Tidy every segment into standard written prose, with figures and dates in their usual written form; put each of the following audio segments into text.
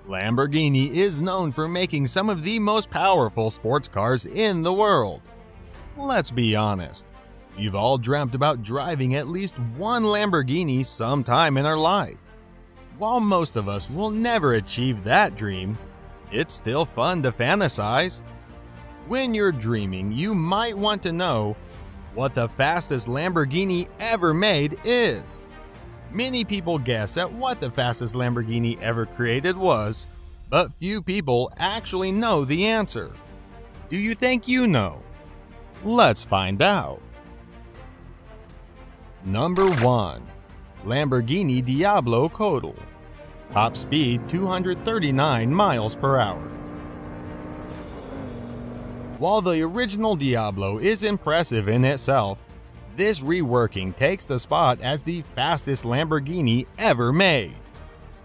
Lamborghini is known for making some of the most powerful sports cars in the world. Let's be honest, we've all dreamt about driving at least one Lamborghini sometime in our life. While most of us will never achieve that dream, it's still fun to fantasize. When you're dreaming, you might want to know what the fastest Lamborghini ever made is. Many people guess at what the fastest Lamborghini ever created was, but few people actually know the answer. Do you think you know? Let's find out. Number 1. Lamborghini Diablo Codal. Top speed 239 miles per hour. While the original Diablo is impressive in itself, this reworking takes the spot as the fastest Lamborghini ever made.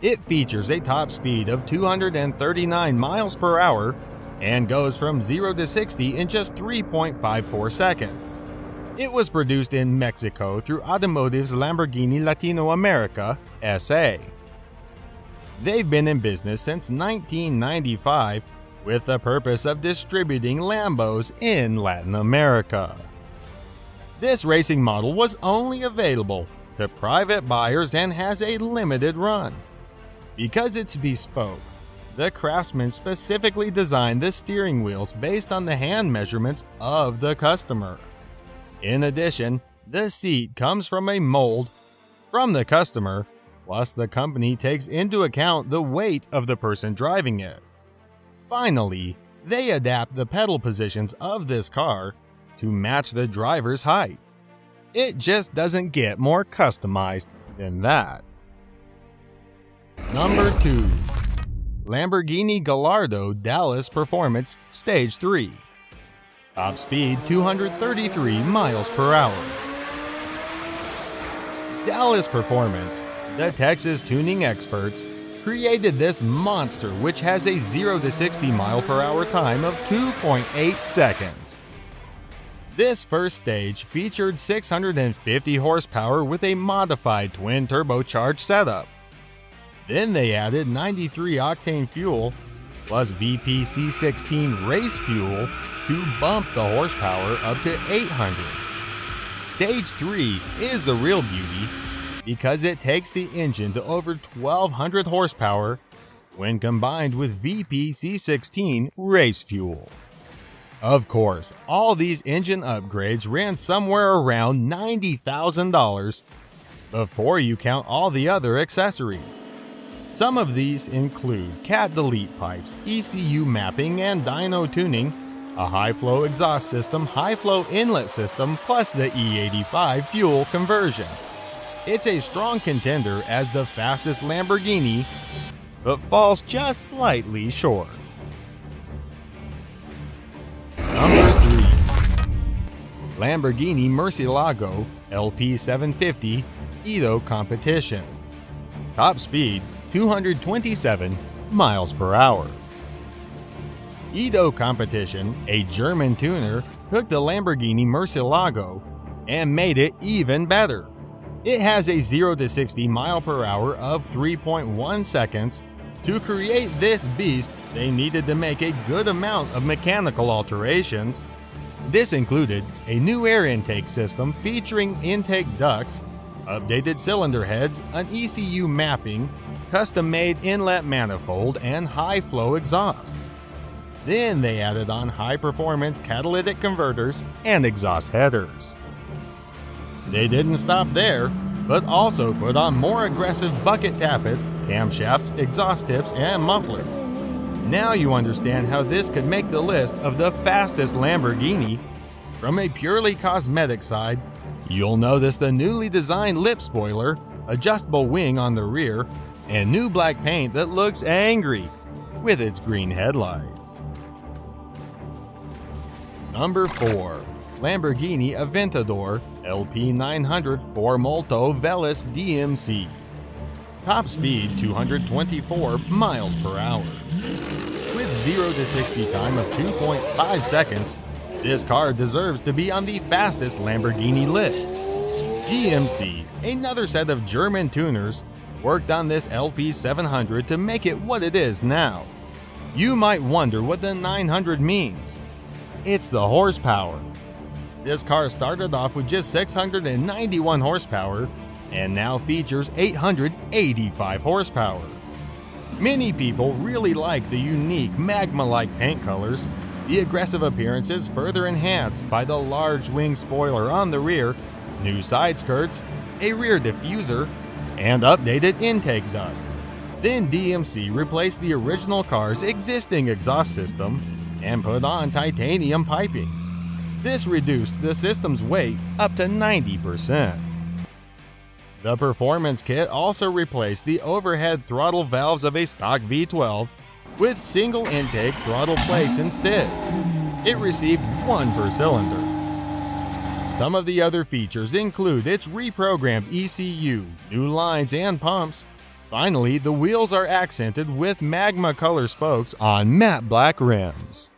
It features a top speed of 239 miles per hour and goes from 0 to 60 in just 3.54 seconds. It was produced in Mexico through Automotive's Lamborghini Latino America, S.A. They've been in business since 1995 with the purpose of distributing Lambos in Latin America. This racing model was only available to private buyers and has a limited run. Because it's bespoke, the craftsman specifically designed the steering wheels based on the hand measurements of the customer. In addition, the seat comes from a mold from the customer, plus the company takes into account the weight of the person driving it. Finally, they adapt the pedal positions of this car to match the driver's height. It just doesn't get more customized than that. Number 2. Lamborghini Gallardo Dallas Performance Stage 3. Top speed 233 miles per hour. Dallas Performance, the Texas tuning experts, created this monster which has a 0 to 60 mile per hour time of 2.8 seconds. This first stage featured 650 horsepower with a modified twin turbocharged setup. Then they added 93 octane fuel plus VPC16 race fuel to bump the horsepower up to 800. Stage 3 is the real beauty because it takes the engine to over 1200 horsepower when combined with VPC16 race fuel. Of course, all these engine upgrades ran somewhere around $90,000 before you count all the other accessories. Some of these include cat delete pipes, ECU mapping and dyno tuning, a high-flow exhaust system, high-flow inlet system, plus the E85 fuel conversion. It's a strong contender as the fastest Lamborghini, but falls just slightly short. Number 3. Lamborghini Murcielago LP750 Edo Competition. Top speed 227 miles per hour. Edo Competition, a German tuner, took the Lamborghini Murcielago and made it even better. It has a 0 to 60 mile per hour of 3.1 seconds. To create this beast, they needed to make a good amount of mechanical alterations. This included a new air intake system featuring intake ducts, updated cylinder heads, an ECU mapping, custom-made inlet manifold, and high-flow exhaust. Then they added on high-performance catalytic converters and exhaust headers. They didn't stop there, but also put on more aggressive bucket tappets, camshafts, exhaust tips, and mufflers. Now you understand how this could make the list of the fastest Lamborghini. From a purely cosmetic side, you'll notice the newly designed lip spoiler, adjustable wing on the rear, and new black paint that looks angry with its green headlights. Number 4. Lamborghini Aventador LP900 4Molto Veloce DMC. Top speed 224 miles per hour. With 0 to 60 time of 2.5 seconds, this car deserves to be on the fastest Lamborghini list. DMC, another set of German tuners, worked on this LP700 to make it what it is now. You might wonder what the 900 means. It's the horsepower. This car started off with just 691 horsepower and now features 885 horsepower. Many people really like the unique magma-like paint colors. The aggressive appearance is further enhanced by the large wing spoiler on the rear, new side skirts, a rear diffuser, and updated intake ducts. Then DMC replaced the original car's existing exhaust system and put on titanium piping. This reduced the system's weight up to 90%. The performance kit also replaced the overhead throttle valves of a stock V12 with single intake throttle plates instead. It received 1 per cylinder. Some of the other features include its reprogrammed ECU, new lines and pumps. Finally, the wheels are accented with magma color spokes on matte black rims.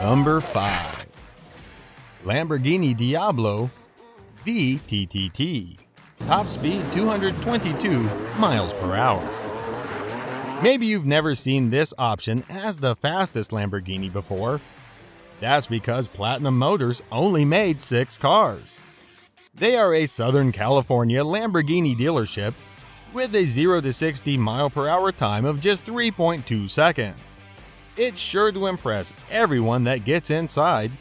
Number 5. Lamborghini Diablo VTTT. Top speed 222 miles per hour. Maybe you've never seen this option as the fastest Lamborghini before. That's because Platinum Motors only made 6 cars. They are a Southern California Lamborghini dealership with a 0 to 60 mile per hour time of just 3.2 seconds. It's sure to impress everyone that gets inside.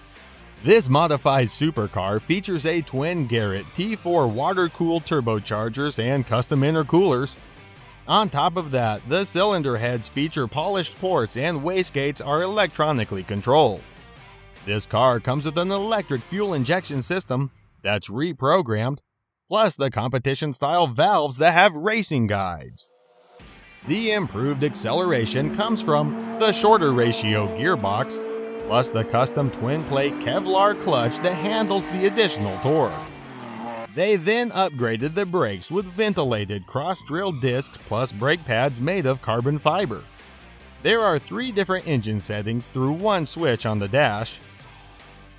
This modified supercar features a twin Garrett T4 water-cooled turbochargers and custom intercoolers. On top of that, the cylinder heads feature polished ports and wastegates are electronically controlled. This car comes with an electric fuel injection system that's reprogrammed, plus the competition-style valves that have racing guides. The improved acceleration comes from the shorter ratio gearbox, plus the custom twin-plate Kevlar clutch that handles the additional torque. They then upgraded the brakes with ventilated cross-drilled discs plus brake pads made of carbon fiber. There are 3 different engine settings through 1 switch on the dash.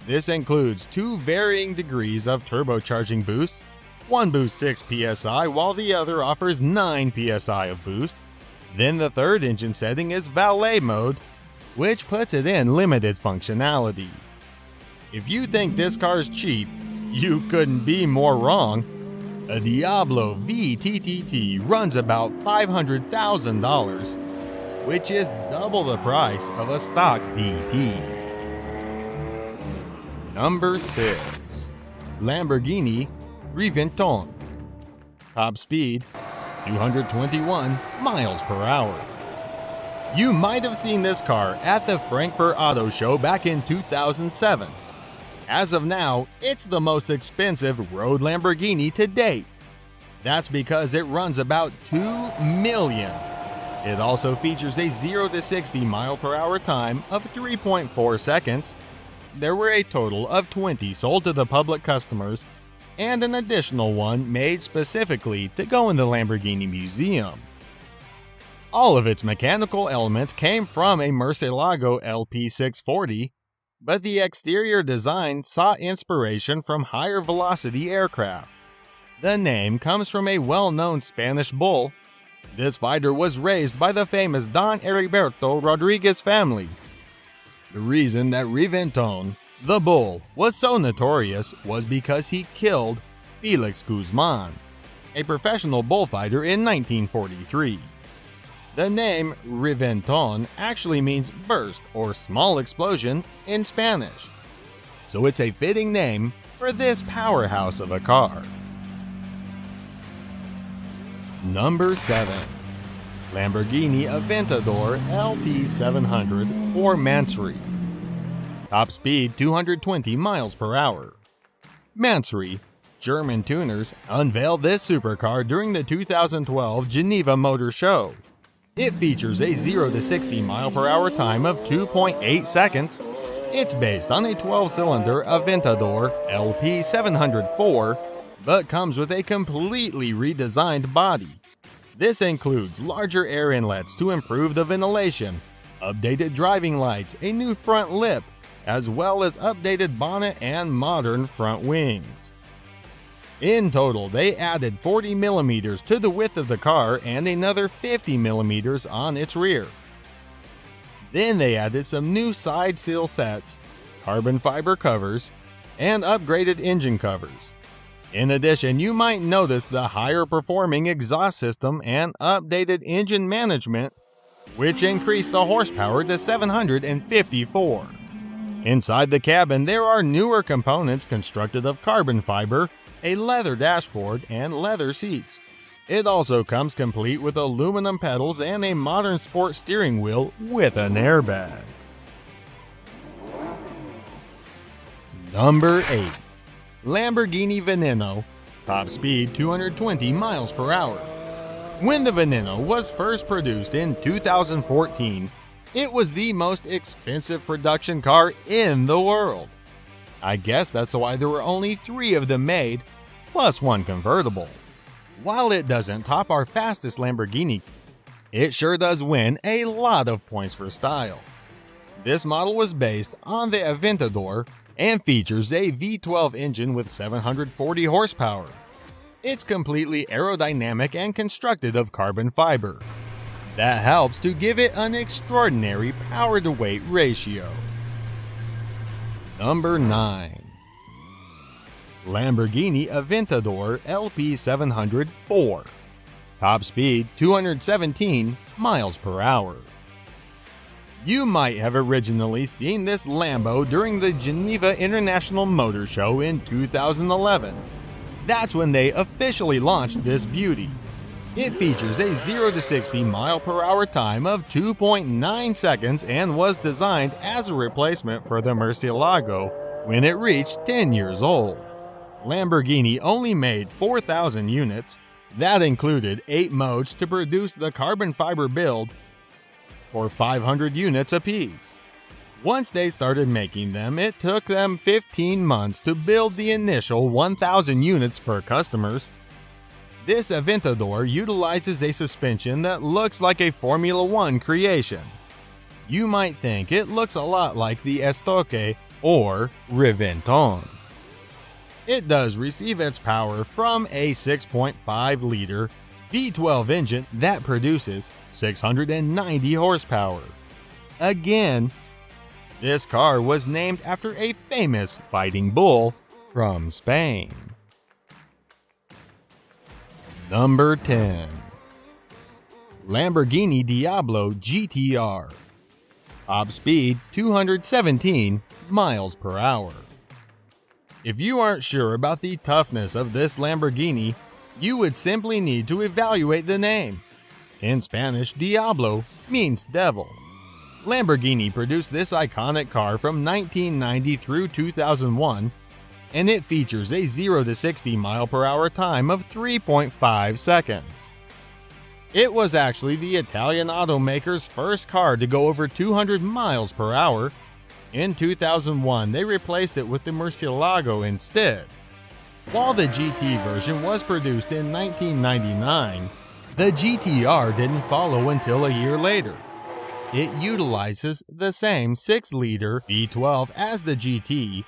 This includes 2 varying degrees of turbocharging boosts. One boosts 6 psi while the other offers 9 psi of boost. Then the third engine setting is valet mode, which puts it in limited functionality. If you think this car's cheap, you couldn't be more wrong. A Diablo VTTT runs about $500,000, which is double the price of a stock VT. Number 6. Lamborghini Reventone. Top speed 221 miles per hour. You might have seen this car at the Frankfurt Auto Show back in 2007. As of now, it's the most expensive road Lamborghini to date. That's because it runs about $2 million. It also features a 0 to 60 mile per hour time of 3.4 seconds. There were a total of 20 sold to the public customers, and an additional one made specifically to go in the Lamborghini Museum. All of its mechanical elements came from a Murcielago LP640, but the exterior design sought inspiration from higher velocity aircraft. The name comes from a well-known Spanish bull. This fighter was raised by the famous Don Heriberto Rodriguez family. The reason that Reventone, the bull, was so notorious was because he killed Felix Guzman, a professional bullfighter in 1943. The name Reventone actually means burst or small explosion in Spanish, so it's a fitting name for this powerhouse of a car. Number 7. Lamborghini Aventador LP700 or Mansory. Top speed 220 miles per hour. Mansory, German tuners, unveiled this supercar during the 2012 Geneva Motor Show. It features a 0 to 60 mile per hour time of 2.8 seconds. It's based on a 12-cylinder Aventador LP704, but comes with a completely redesigned body. This includes larger air inlets to improve the ventilation, updated driving lights, a new front lip, as well as updated bonnet and modern front wings. In total, they added 40 millimeters to the width of the car and another 50 millimeters on its rear. Then they added some new side sill sets, carbon fiber covers, and upgraded engine covers. In addition, you might notice the higher performing exhaust system and updated engine management, which increased the horsepower to 754. Inside the cabin, there are newer components constructed of carbon fiber, a leather dashboard, and leather seats. It also comes complete with aluminum pedals and a modern sport steering wheel with an airbag. Number 8. Lamborghini Veneno, top speed 220 miles per hour. When the Veneno was first produced in 2014, it was the most expensive production car in the world. I guess that's why there were only 3 of them made, plus one convertible. While it doesn't top our fastest Lamborghini, it sure does win a lot of points for style. This model was based on the Aventador and features a V12 engine with 740 horsepower. It's completely aerodynamic and constructed of carbon fiber. That helps to give it an extraordinary power-to-weight ratio. Number 9. Lamborghini Aventador LP700 4. Top speed 217 miles per hour. You might have originally seen this Lambo during the Geneva International Motor Show in 2011. That's when they officially launched this beauty. It features a 0 to 60 mile per hour time of 2.9 seconds and was designed as a replacement for the Murcielago when it reached 10 years old. Lamborghini only made 4,000 units. That included 8 modes to produce the carbon fiber build for 500 units apiece. Once they started making them, it took them 15 months to build the initial 1,000 units for customers. This Aventador utilizes a suspension that looks like a Formula One creation. You might think it looks a lot like the Estoque or Riventon. It does receive its power from a 6.5-liter V12 engine that produces 690 horsepower. Again, this car was named after a famous fighting bull from Spain. Number 10. Lamborghini Diablo GTR. Top speed 217 miles per hour. If you aren't sure about the toughness of this Lamborghini, you would simply need to evaluate the name. In Spanish, Diablo means devil. Lamborghini produced this iconic car from 1990 through 2001, and it features a 0 to 60 mile per hour time of 3.5 seconds. It was actually the Italian automaker's first car to go over 200 miles per hour. In 2001, they replaced it with the Murcielago instead. While the GT version was produced in 1999, the GTR didn't follow until a year later. It utilizes the same 6-liter V12 as the GT,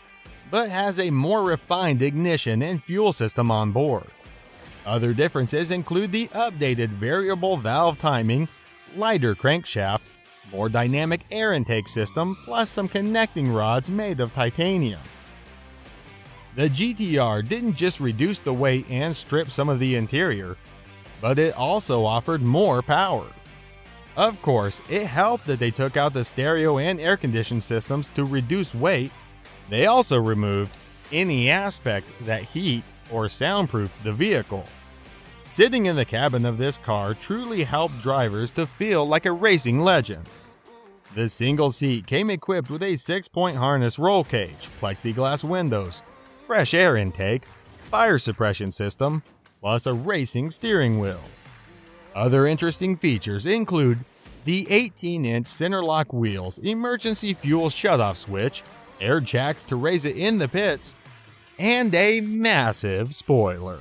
but has a more refined ignition and fuel system on board. Other differences include the updated variable valve timing, lighter crankshaft, more dynamic air intake system, plus some connecting rods made of titanium. The GTR didn't just reduce the weight and strip some of the interior, but it also offered more power. Of course, it helped that they took out the stereo and air conditioning systems to reduce weight. They also removed any aspect that heat or soundproofed the vehicle. Sitting in the cabin of this car truly helped drivers to feel like a racing legend. The single seat came equipped with a 6-point harness roll cage, plexiglass windows, fresh air intake, fire suppression system, plus a racing steering wheel. Other interesting features include the 18-inch center lock wheels, emergency fuel shutoff switch, air jacks to raise it in the pits, and a massive spoiler.